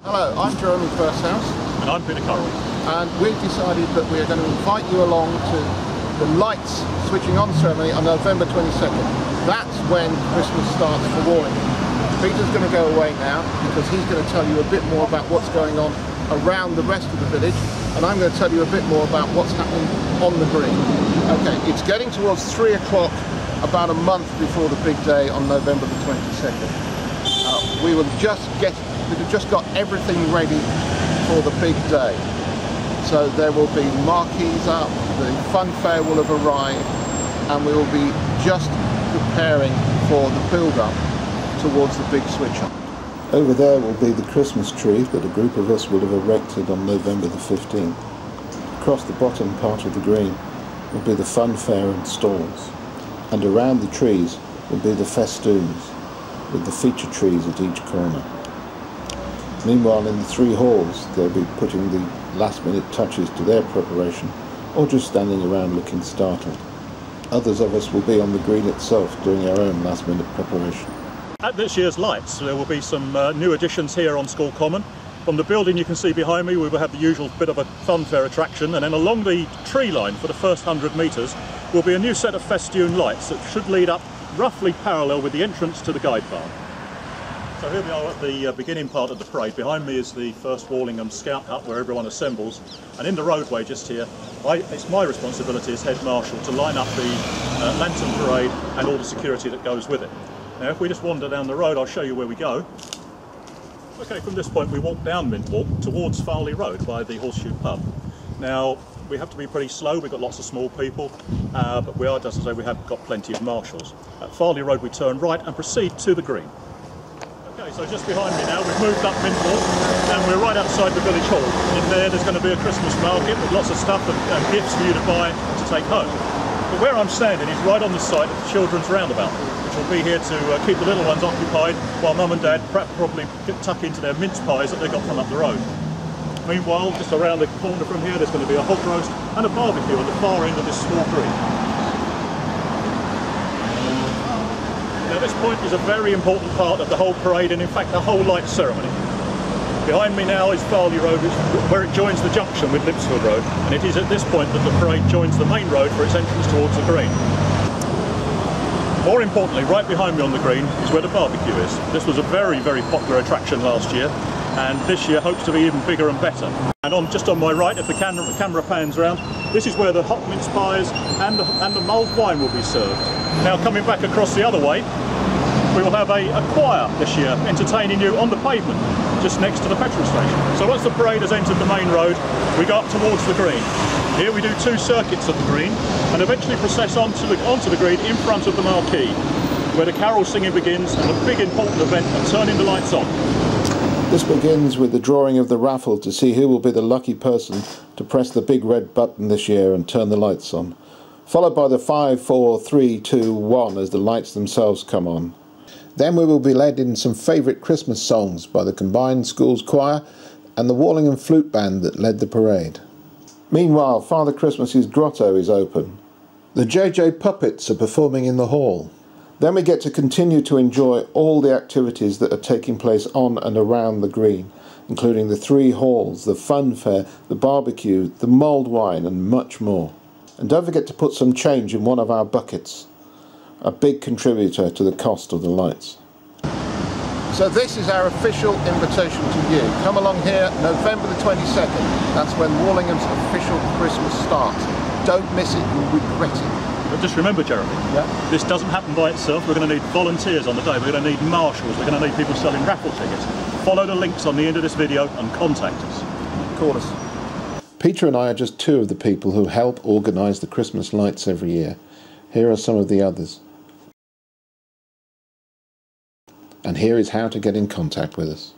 Hello, I'm Jeremy Firsthouse. And I'm Peter Curry. And we've decided that we are going to invite you along to the lights switching on ceremony on November 22nd. That's when Christmas starts for Warlingham. Peter's going to go away now because he's going to tell you a bit more about what's going on around the rest of the village, and I'm going to tell you a bit more about what's happening on the green. Okay, it's getting towards 3 o'clock, about a month before the big day on November the 22nd. We've just got everything ready for the big day. So there will be marquees up, the funfair will have arrived, and we will be just preparing for the build-up towards the big switch-on. Over there will be the Christmas tree that a group of us will have erected on November the 15th. Across the bottom part of the green will be the funfair and stalls, and around the trees will be the festoons with the feature trees at each corner. Meanwhile, in the 3 halls they'll be putting the last minute touches to their preparation, or just standing around looking startled. Others of us will be on the green itself doing our own last minute preparation. At this year's lights there will be some new additions here on School Common. From the building you can see behind me we will have the usual bit of a funfair attraction, and then along the tree line for the first 100 metres will be a new set of festoon lights that should lead up roughly parallel with the entrance to the guide path. So here we are at the beginning part of the parade. Behind me is the first Warlingham Scout Hut where everyone assembles, and in the roadway just here it's my responsibility as head marshal to line up the lantern parade and all the security that goes with it. Now if we just wander down the road I'll show you where we go. Okay, from this point we walk down Mint Walk towards Farley Road by the Horseshoe Pub. Now we have to be pretty slow, we've got lots of small people, but we are, just as I say, we have got plenty of marshals. At Farley Road we turn right and proceed to the green. Okay, so just behind me now, we've moved up Mint Walk and we're right outside the village hall. In there's going to be a Christmas market with lots of stuff and gifts for you to buy to take home. But where I'm standing is right on the site of the children's roundabout, which will be here to keep the little ones occupied while Mum and Dad probably tuck into their mince pies that they got from up the road. Meanwhile, just around the corner from here there's going to be a hot roast and a barbecue at the far end of this small green. Now this point is a very important part of the whole parade and in fact the whole light ceremony. Behind me now is Farley Road, where it joins the junction with Lipsfield Road, and it is at this point that the parade joins the main road for its entrance towards the green. More importantly, right behind me on the green is where the barbecue is. This was a very, very popular attraction last year, and this year hopes to be even bigger and better. And just on my right, if the camera pans around, this is where the hot mince pies and the mulled wine will be served. Now coming back across the other way, we will have a choir this year entertaining you on the pavement just next to the petrol station. So once the parade has entered the main road, we go up towards the green. Here we do 2 circuits of the green and eventually process onto the green in front of the marquee, where the carol singing begins and the big important event of turning the lights on. This begins with the drawing of the raffle to see who will be the lucky person to press the big red button this year and turn the lights on, followed by the 5, 4, 3, 2, 1 as the lights themselves come on. Then we will be led in some favourite Christmas songs by the combined schools choir and the Warlingham flute band that led the parade. Meanwhile, Father Christmas's grotto is open. The JJ puppets are performing in the hall. Then we get to continue to enjoy all the activities that are taking place on and around the green, including the 3 halls, the funfair, the barbecue, the mulled wine and much more. And don't forget to put some change in one of our buckets, a big contributor to the cost of the lights. So this is our official invitation to you. Come along here November the 22nd. That's when Warlingham's official Christmas starts. Don't miss it, you'll regret it. But just remember, Jeremy, this doesn't happen by itself. We're going to need volunteers on the day. We're going to need marshals. We're going to need people selling raffle tickets. Follow the links on the end of this video and contact us. Call us. Peter and I are just 2 of the people who help organise the Christmas lights every year. Here are some of the others. And here is how to get in contact with us.